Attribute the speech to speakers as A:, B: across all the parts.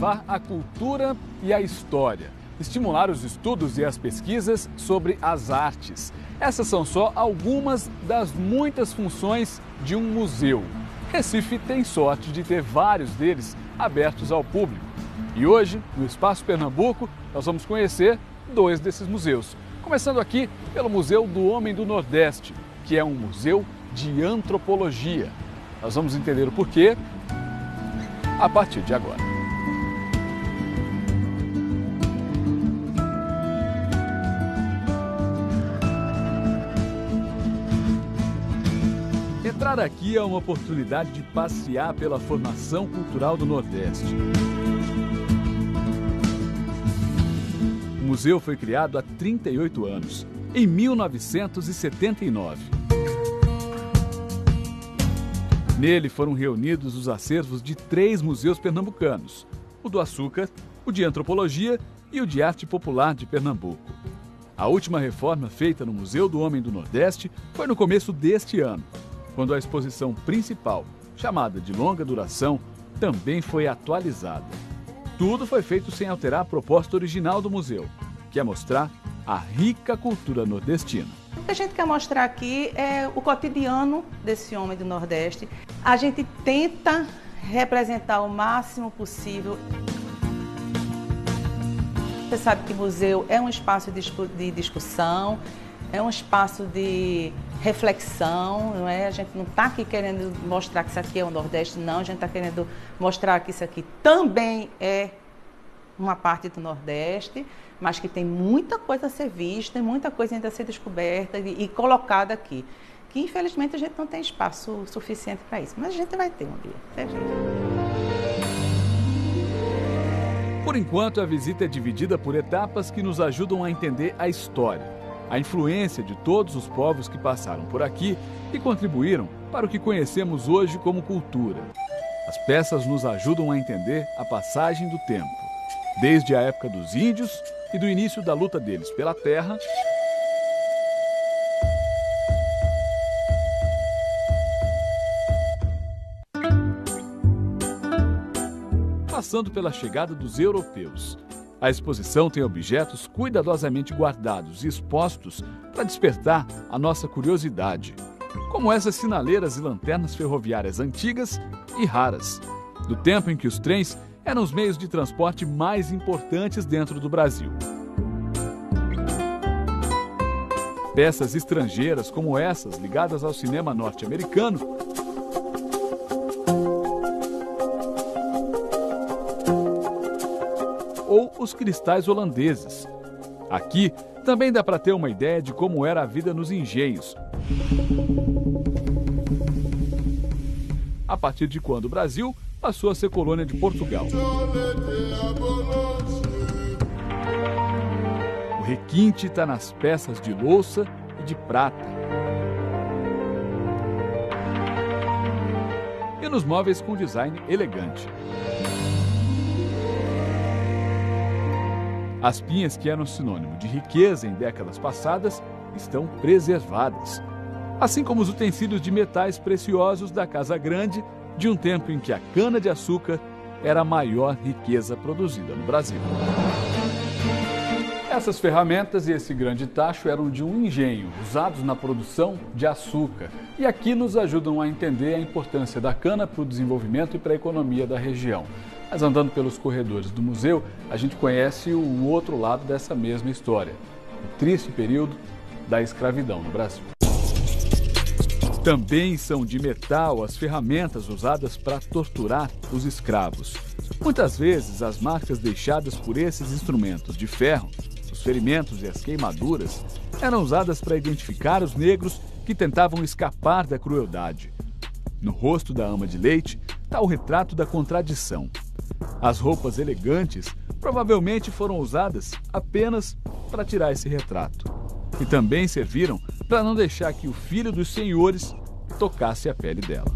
A: preservar a cultura e a história, estimular os estudos e as pesquisas sobre as artes. Essas são só algumas das muitas funções de um museu. Recife tem sorte de ter vários deles abertos ao público. E hoje, no Espaço Pernambuco, nós vamos conhecer 2 desses museus. Começando aqui pelo Museu do Homem do Nordeste, que é um museu de antropologia. Nós vamos entender o porquê a partir de agora. Entrar aqui é uma oportunidade de passear pela formação cultural do Nordeste. O museu foi criado há 38 anos, em 1979. Nele foram reunidos os acervos de 3 museus pernambucanos: o do Açúcar, o de Antropologia e o de Arte Popular de Pernambuco. A última reforma feita no Museu do Homem do Nordeste foi no começo deste ano, quando a exposição principal, chamada de longa duração, também foi atualizada. Tudo foi feito sem alterar a proposta original do museu, que é mostrar a rica cultura nordestina.
B: O que a gente quer mostrar aqui é o cotidiano desse homem do Nordeste. A gente tenta representar o máximo possível. Você sabe que o museu é um espaço de discussão, é um espaço de reflexão, não é? A gente não está aqui querendo mostrar que isso aqui é o Nordeste, não. A gente está querendo mostrar que isso aqui também é uma parte do Nordeste, mas que tem muita coisa a ser vista, muita coisa ainda a ser descoberta e colocada aqui. Que infelizmente a gente não tem espaço suficiente para isso, mas a gente vai ter um dia.
A: Por enquanto, a visita é dividida por etapas que nos ajudam a entender a história, a influência de todos os povos que passaram por aqui e contribuíram para o que conhecemos hoje como cultura. As peças nos ajudam a entender a passagem do tempo, desde a época dos índios e do início da luta deles pela terra, passando pela chegada dos europeus. A exposição tem objetos cuidadosamente guardados e expostos para despertar a nossa curiosidade, como essas sinaleiras e lanternas ferroviárias antigas e raras, do tempo em que os trens eram os meios de transporte mais importantes dentro do Brasil. Peças estrangeiras como essas, ligadas ao cinema norte-americano, ou os cristais holandeses. Aqui também dá para ter uma ideia de como era a vida nos engenhos, a partir de quando o Brasil passou a ser colônia de Portugal. O requinte está nas peças de louça e de prata. E nos móveis com design elegante. As pinhas que eram sinônimo de riqueza em décadas passadas estão preservadas, assim como os utensílios de metais preciosos da Casa Grande, de um tempo em que a cana-de-açúcar era a maior riqueza produzida no Brasil. Essas ferramentas e esse grande tacho eram de um engenho, usados na produção de açúcar. E aqui nos ajudam a entender a importância da cana para o desenvolvimento e para a economia da região. Mas andando pelos corredores do museu, a gente conhece o outro lado dessa mesma história, o triste período da escravidão no Brasil. Também são de metal as ferramentas usadas para torturar os escravos. Muitas vezes, as marcas deixadas por esses instrumentos de ferro, os ferimentos e as queimaduras, eram usadas para identificar os negros que tentavam escapar da crueldade. No rosto da ama de leite está o retrato da contradição. As roupas elegantes provavelmente foram usadas apenas para tirar esse retrato. E também serviram para não deixar que o filho dos senhores tocasse a pele dela.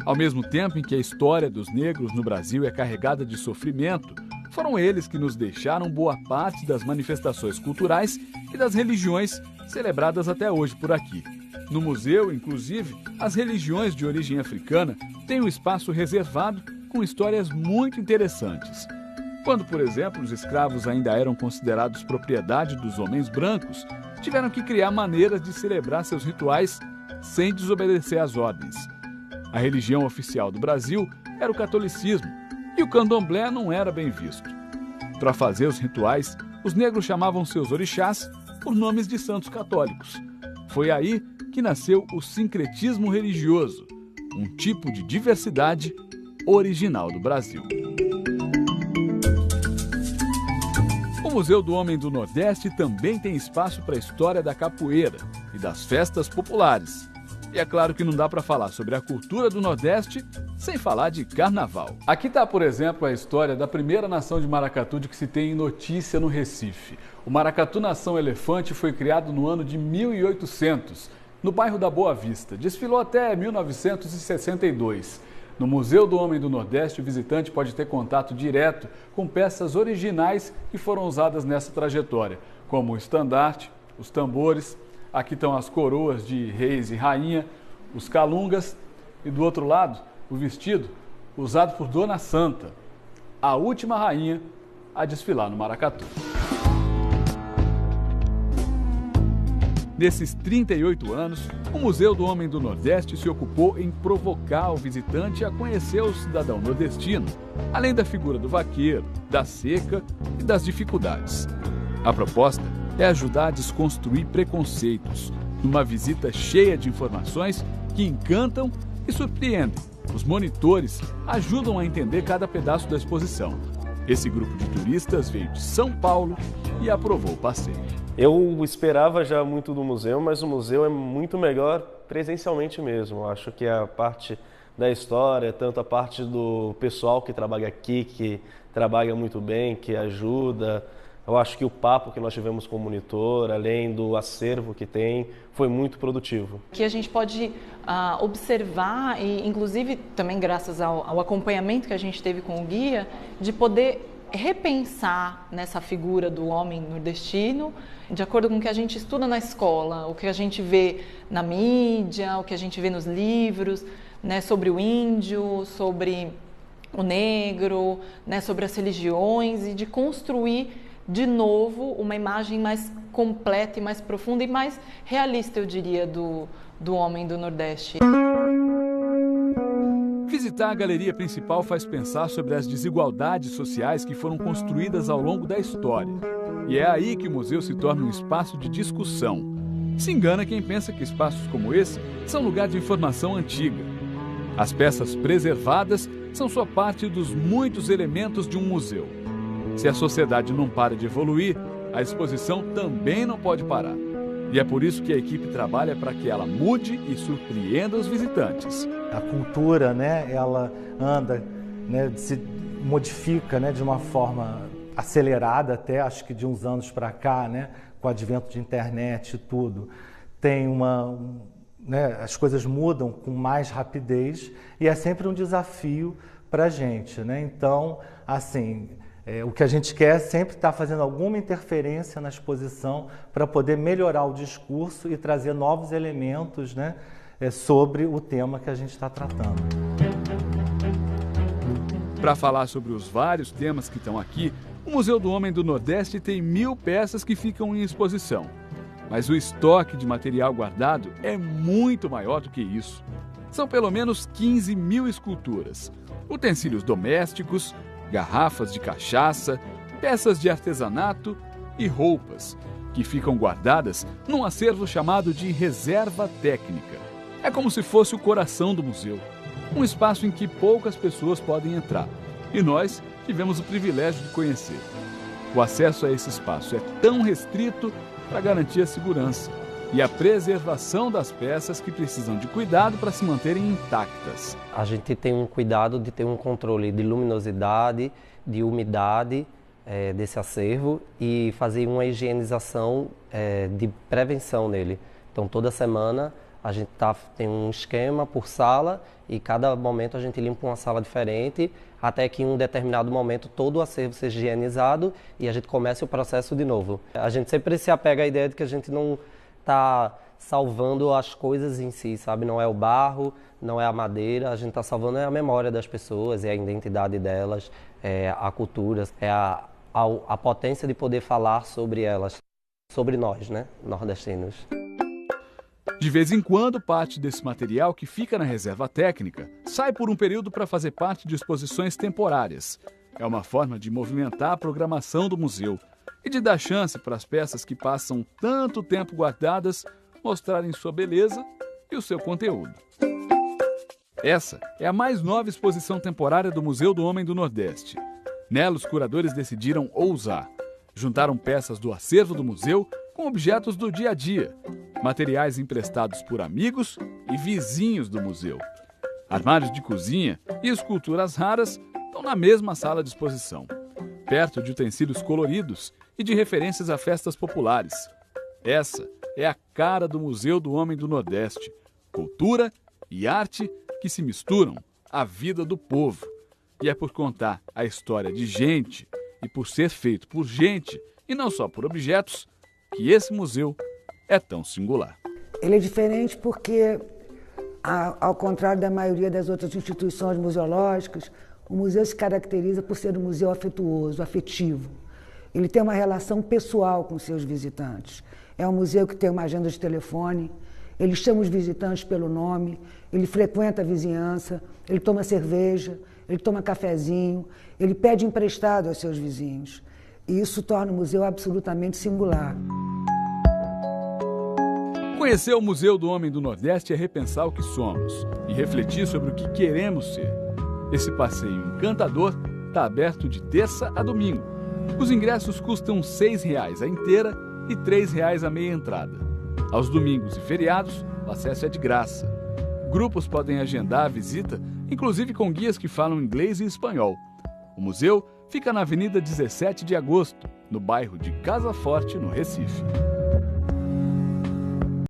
A: Ao mesmo tempo em que a história dos negros no Brasil é carregada de sofrimento, foram eles que nos deixaram boa parte das manifestações culturais e das religiões celebradas até hoje por aqui. No museu, inclusive, as religiões de origem africana têm um espaço reservado com histórias muito interessantes. Quando, por exemplo, os escravos ainda eram considerados propriedade dos homens brancos, tiveram que criar maneiras de celebrar seus rituais sem desobedecer às ordens. A religião oficial do Brasil era o catolicismo e o candomblé não era bem visto. Para fazer os rituais, os negros chamavam seus orixás por nomes de santos católicos. Foi aí que nasceu o sincretismo religioso, um tipo de diversidade original do Brasil. O Museu do Homem do Nordeste também tem espaço para a história da capoeira e das festas populares. E é claro que não dá para falar sobre a cultura do Nordeste sem falar de carnaval. Aqui está, por exemplo, a história da primeira nação de maracatu de que se tem notícia no Recife. O Maracatu Nação Elefante foi criado no ano de 1800, no bairro da Boa Vista. Desfilou até 1962. No Museu do Homem do Nordeste, o visitante pode ter contato direto com peças originais que foram usadas nessa trajetória, como o estandarte, os tambores. Aqui estão as coroas de reis e rainha, os calungas e do outro lado, o vestido usado por Dona Santa, a última rainha a desfilar no maracatu. Nesses 38 anos, o Museu do Homem do Nordeste se ocupou em provocar o visitante a conhecer o cidadão nordestino, além da figura do vaqueiro, da seca e das dificuldades. A proposta é ajudar a desconstruir preconceitos, numa visita cheia de informações que encantam e surpreendem. Os monitores ajudam a entender cada pedaço da exposição. Esse grupo de turistas veio de São Paulo e aprovou o passeio.
C: Eu esperava já muito do museu, mas o museu é muito melhor presencialmente mesmo. Eu acho que a parte da história, tanto a parte do pessoal que trabalha aqui, que trabalha muito bem, que ajuda. Eu acho que o papo que nós tivemos com o monitor, além do acervo que tem, foi muito produtivo.
B: Que a gente pode observar, e inclusive também graças ao acompanhamento que a gente teve com o guia, de poder repensar nessa figura do homem nordestino, de acordo com o que a gente estuda na escola, o que a gente vê na mídia, o que a gente vê nos livros, né, sobre o índio, sobre o negro, né, sobre as religiões, e de construir de novo uma imagem mais completa e mais profunda e mais realista, eu diria, do homem do Nordeste.
A: Visitar a galeria principal faz pensar sobre as desigualdades sociais que foram construídas ao longo da história. E é aí que o museu se torna um espaço de discussão. Se engana quem pensa que espaços como esse são lugar de informação antiga. As peças preservadas são só parte dos muitos elementos de um museu. Se a sociedade não para de evoluir, a exposição também não pode parar. E é por isso que a equipe trabalha para que ela mude e surpreenda os visitantes.
D: A cultura, né, ela anda, né, se modifica, né, de uma forma acelerada até, acho que de uns anos para cá, né, com o advento de internet e tudo. Tem né, as coisas mudam com mais rapidez e é sempre um desafio para a gente, né? Então, assim, o que a gente quer é sempre estar fazendo alguma interferência na exposição para poder melhorar o discurso e trazer novos elementos, né, sobre o tema que a gente está tratando.
A: Para falar sobre os vários temas que estão aqui, o Museu do Homem do Nordeste tem 1000 peças que ficam em exposição. Mas o estoque de material guardado é muito maior do que isso. São pelo menos 15.000 esculturas, utensílios domésticos, garrafas de cachaça, peças de artesanato e roupas, que ficam guardadas num acervo chamado de reserva técnica. É como se fosse o coração do museu, um espaço em que poucas pessoas podem entrar, e nós tivemos o privilégio de conhecer. O acesso a esse espaço é tão restrito para garantir a segurança e a preservação das peças que precisam de cuidado para se manterem intactas.
E: A gente tem um cuidado de ter um controle de luminosidade, de umidade desse acervo e fazer uma higienização de prevenção nele. Então, toda semana a gente tem um esquema por sala e cada momento a gente limpa uma sala diferente até que em um determinado momento todo o acervo seja higienizado e a gente comece o processo de novo. A gente sempre se apega à ideia de que a gente não está salvando as coisas em si, sabe? Não é o barro, não é a madeira, a gente está salvando a memória das pessoas, é a identidade delas, é a cultura, é a potência de poder falar sobre elas, sobre nós, né, nordestinos.
A: De vez em quando, parte desse material que fica na reserva técnica sai por um período para fazer parte de exposições temporárias. É uma forma de movimentar a programação do museu e de dar chance para as peças que passam tanto tempo guardadas mostrarem sua beleza e o seu conteúdo. Essa é a mais nova exposição temporária do Museu do Homem do Nordeste. Nela, os curadores decidiram ousar. Juntaram peças do acervo do museu com objetos do dia a dia, materiais emprestados por amigos e vizinhos do museu. Armários de cozinha e esculturas raras estão na mesma sala de exposição, perto de utensílios coloridos e de referências a festas populares. Essa é a cara do Museu do Homem do Nordeste. Cultura e arte que se misturam à vida do povo. E é por contar a história de gente e por ser feito por gente e não só por objetos que esse museu é tão singular.
F: Ele é diferente porque, ao contrário da maioria das outras instituições museológicas, o museu se caracteriza por ser um museu afetuoso, afetivo. Ele tem uma relação pessoal com seus visitantes. É um museu que tem uma agenda de telefone, ele chama os visitantes pelo nome, ele frequenta a vizinhança, ele toma cerveja, ele toma cafezinho, ele pede emprestado aos seus vizinhos. E isso torna o museu absolutamente singular.
A: Conhecer o Museu do Homem do Nordeste é repensar o que somos e refletir sobre o que queremos ser. Esse passeio encantador está aberto de terça a domingo. Os ingressos custam R$ 6,00 a inteira e R$ 3,00 a meia entrada. Aos domingos e feriados, o acesso é de graça. Grupos podem agendar a visita, inclusive com guias que falam inglês e espanhol. O museu fica na Avenida 17 de Agosto, no bairro de Casa Forte, no Recife.